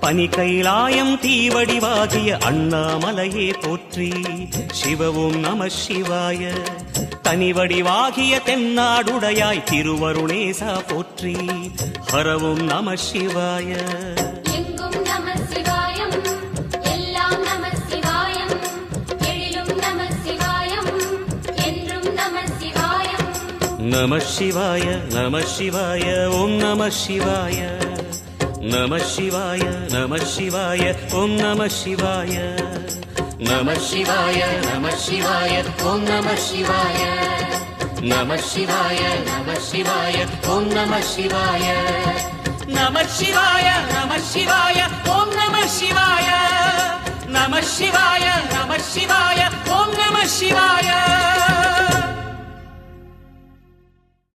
பனி கைலாயம் தீவடிவாகிய அண்ணாமலையே போற்றி. சிவவும் நம சிவாய. தனிவடிவாகிய தென்னாடுடையாய் திருவருணேசா போற்றி. ஹரவும் நம சிவாய. எங்கும் நம சிவாயம், எல்லாம் நம சிவாயம், எழிலும் நம சிவாயம், என்றும் நம சிவாயம். நம சிவாய நம சிவாய ஓம் நம சிவாய. நம சிவாய நம சிவாய ஓம் நம சிவாய. நம சிவாய நம சிவாய ஓம் நம சிவாய. நம சிவாய நம சிவாய ஓம் நம சிவாய. நம சிவாய நம சிவாய ஓம் நம சிவாய. நம சிவாய நம சிவாய ஓம் நம சிவாய.